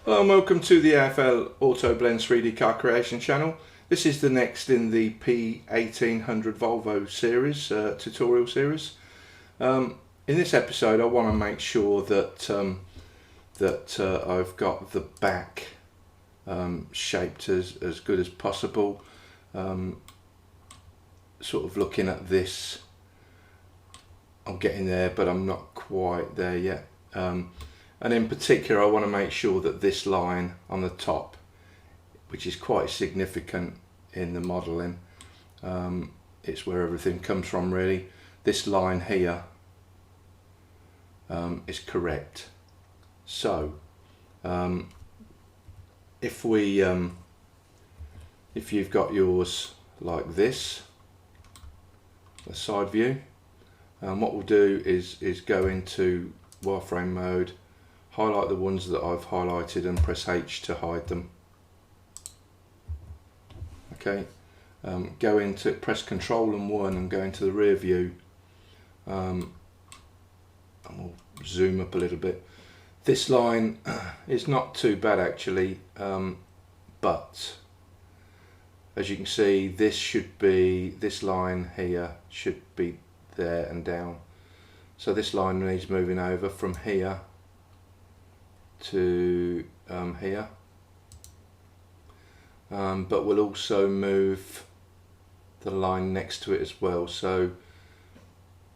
Hello and welcome to the AFL Auto Blend 3D car creation channel. This is the next in the P1800 Volvo series, tutorial series. In this episode I want to make sure that I've got the back shaped as good as possible. Sort of looking at this, I'm getting there but I'm not quite there yet. And in particular I want to make sure that this line on the top, which is quite significant in the modelling, it's where everything comes from really, this line here is correct. So if you've got yours like this, the side view, what we'll do is go into wireframe mode, highlight the ones that I've highlighted and press H to hide them. Okay, go into, press Control and 1 and go into the rear view, and we'll zoom up a little bit. This line is not too bad actually, but as you can see, this line here should be there and down. So this line needs moving over from here to here, but we'll also move the line next to it as well. So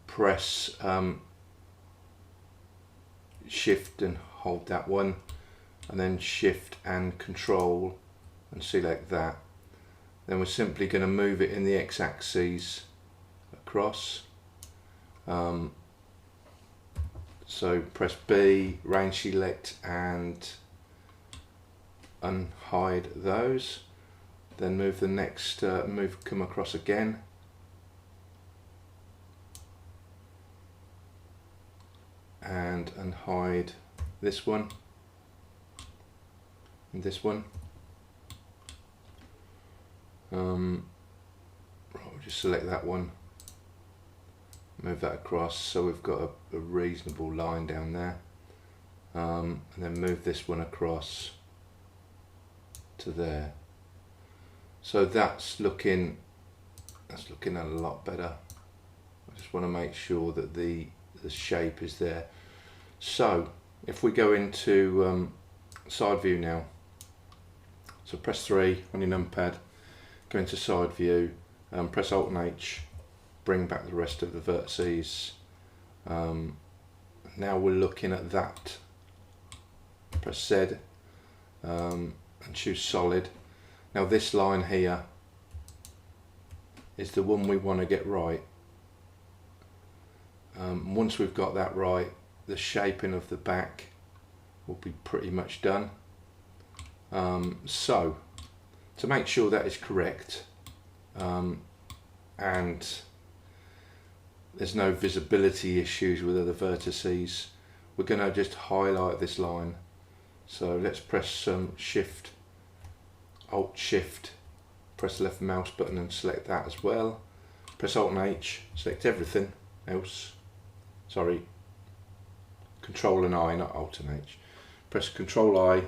press shift and hold that one, and then shift and control and select that. Then we're simply going to move it in the x-axis across. So press B, range select and unhide those. Then move the next, come across again. And unhide this one and this one. Right, we'll just select that one. Move that across so we've got a reasonable line down there, and then move this one across to there. So that's looking a lot better. I just want to make sure that the shape is there. So if we go into side view now, so press 3 on your numpad, go into side view, press Alt and H, bring back the rest of the vertices. Now we're looking at that. Press Z and choose solid. Now this line here is the one we want to get right. Once we've got that right, the shaping of the back will be pretty much done. So to make sure that is correct, and there's no visibility issues with other vertices, we're going to just highlight this line. So let's press shift, alt shift, press the left mouse button and select that as well. Press Alt and H, select everything else, sorry, Control and I, not Alt and H. Press Control I,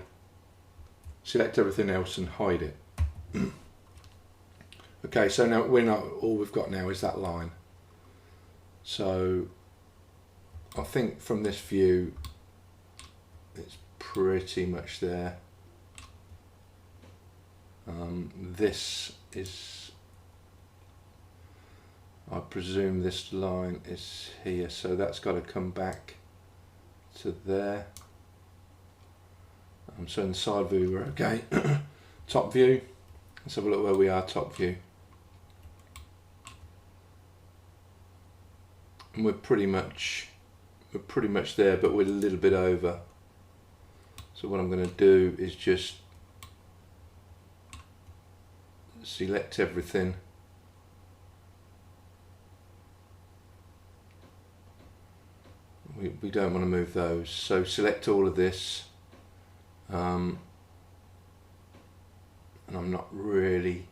select everything else and hide it. Okay, so now all we've got now is that line. So I think from this view it's pretty much there. This is, I presume this line is here, so that's got to come back to there. So in the side view we're okay. Top view, let's have a look where we are. Top view, and we're pretty much there, but we're a little bit over. So what I'm going to do is just select everything, we don't want to move those, so select all of this, and I'm not really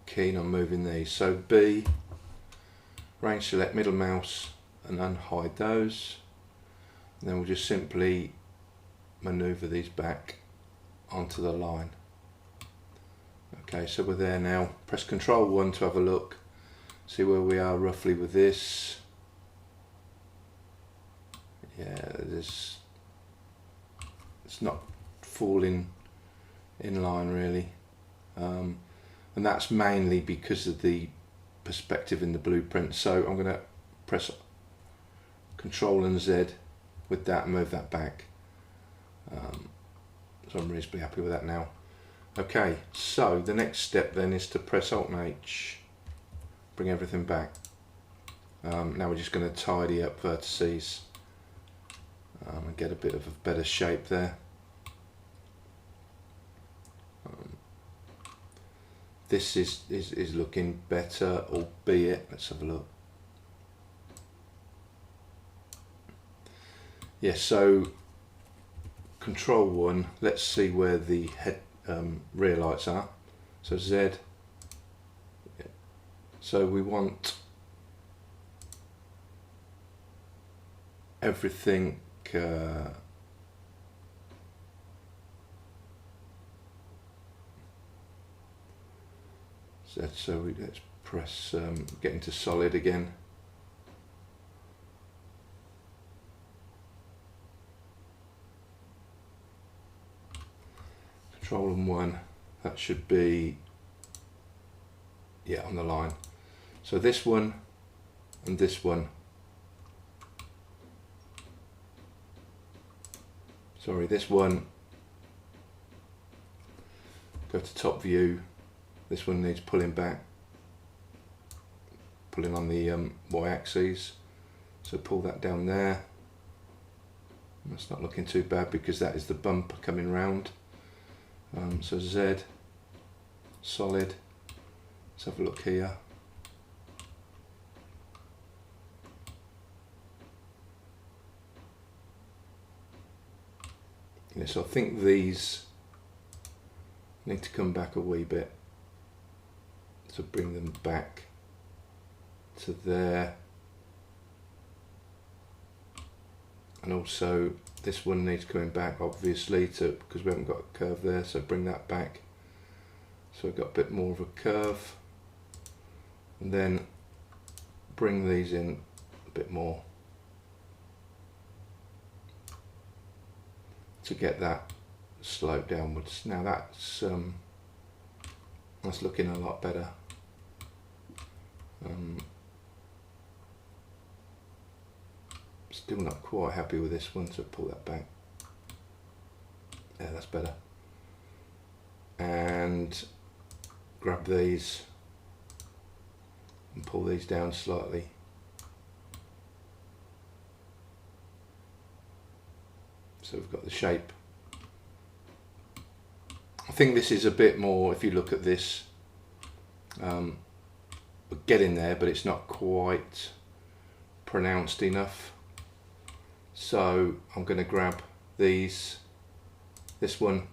keen on moving these. So B, range select, middle mouse and unhide those. And then we'll just simply maneuver these back onto the line. Okay, so we're there now. Press Control 1 to have a look, see where we are roughly with this. Yeah, it's not falling in line really, and that's mainly because of the perspective in the blueprint. So I'm going to press Control and Z with that and move that back. So I'm reasonably happy with that now. Okay, so the next step then is to press Alt and H, bring everything back. Now we're just going to tidy up vertices and get a bit of a better shape there. This is looking better, albeit, let's have a look. Yeah, so Control 1, let's see where the head rear lights are. So Z, yeah. So we want everything Z, so let's press get into solid again. Control and 1, that should be, yeah, on the line. So this one and this one, sorry, this one, go to top view, this one needs pulling back, pulling on the y-axis, so pull that down there. That's not looking too bad because that is the bumper coming round. So Z, solid, let's have a look here. Yeah, so I think these need to come back a wee bit to bring them back to there. And also this one needs coming back obviously because we haven't got a curve there, so bring that back so we've got a bit more of a curve, and then bring these in a bit more to get that slope downwards. Now that's looking a lot better. Still not quite happy with this one, so pull that back. Yeah, that's better. And grab these and pull these down slightly. So we've got the shape. I think this is a bit more, if you look at this, we're getting there, but it's not quite pronounced enough. So I'm going to grab this one,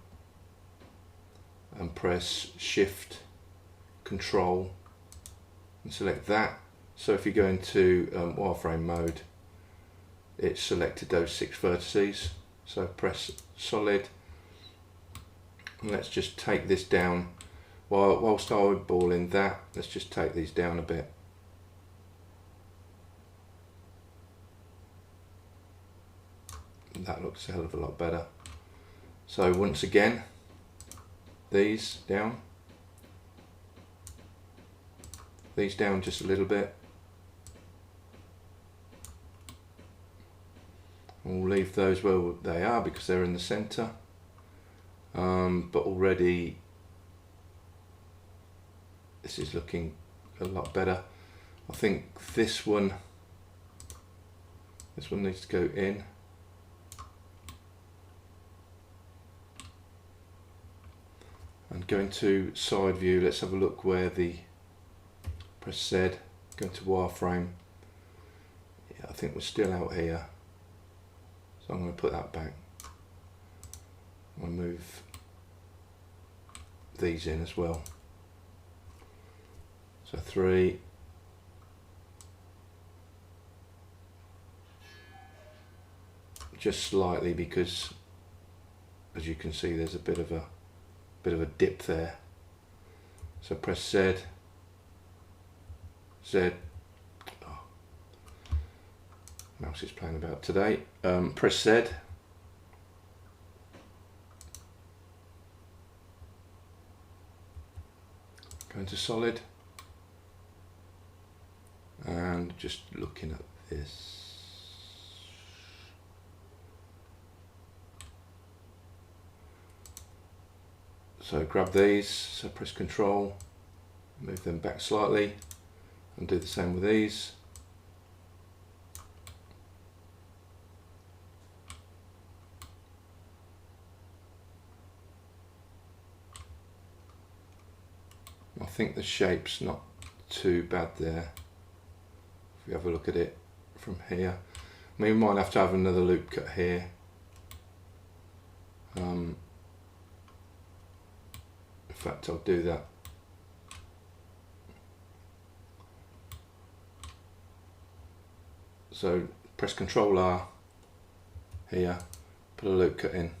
and press Shift, Control, and select that. So if you go into wireframe mode, it's selected those 6 vertices. So press Solid, and let's just take this down. Whilst eyeballing that, let's just take these down a bit. That looks a hell of a lot better. So once again, these down just a little bit. We'll leave those where they are because they're in the center. But already this is looking a lot better. I think this one needs to go in. And going to side view, let's have a look where press Z, go into wireframe. Yeah, I think we're still out here. So I'm going to put that back. I'll move these in as well. So 3. Just slightly because as you can see, there's a bit of a dip there. So press Z. Oh, mouse is playing about today. Press Z. Go into solid. And just looking at this. So grab these, so press Control, move them back slightly, and do the same with these. I think the shape's not too bad there. If we have a look at it from here, I mean, we might have to have another loop cut here. In fact, I'll do that. So press Control R here, put a loop cut in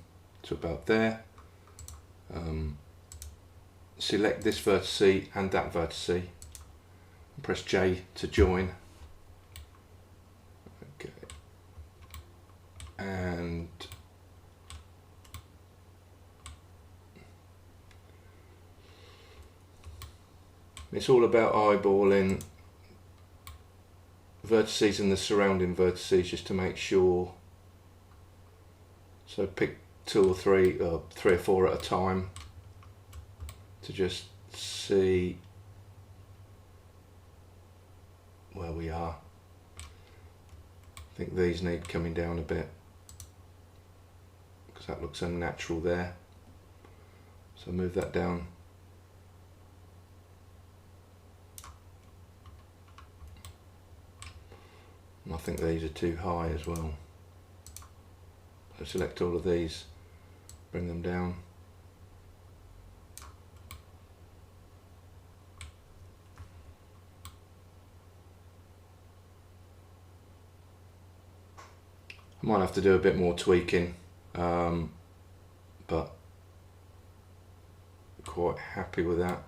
to about there. Select this vertex and that vertex, and press J to join. Okay. And it's all about eyeballing vertices and the surrounding vertices just to make sure. So pick 2 or 3 or 3 or 4 at a time to just see where we are. I think these need coming down a bit because that looks unnatural there. So move that down. And I think these are too high as well. So select all of these, bring them down. I might have to do a bit more tweaking, but quite happy with that.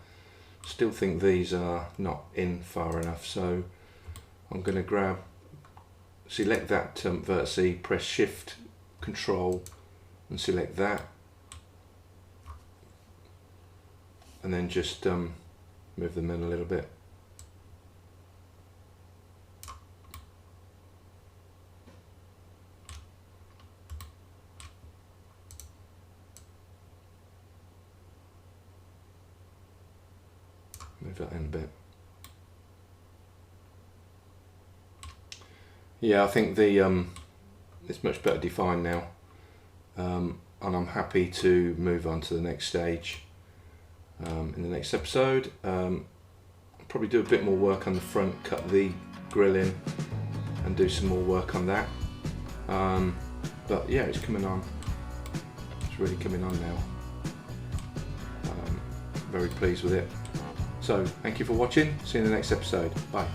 Still think these are not in far enough, so I'm going to select that vertex, press Shift, Control, and select that, and then just move them in a little bit. Move that in a bit. Yeah, I think it's much better defined now, and I'm happy to move on to the next stage in the next episode. I'll probably do a bit more work on the front, cut the grill in, and do some more work on that. But yeah, it's coming on. It's really coming on now. Very pleased with it. So thank you for watching. See you in the next episode. Bye.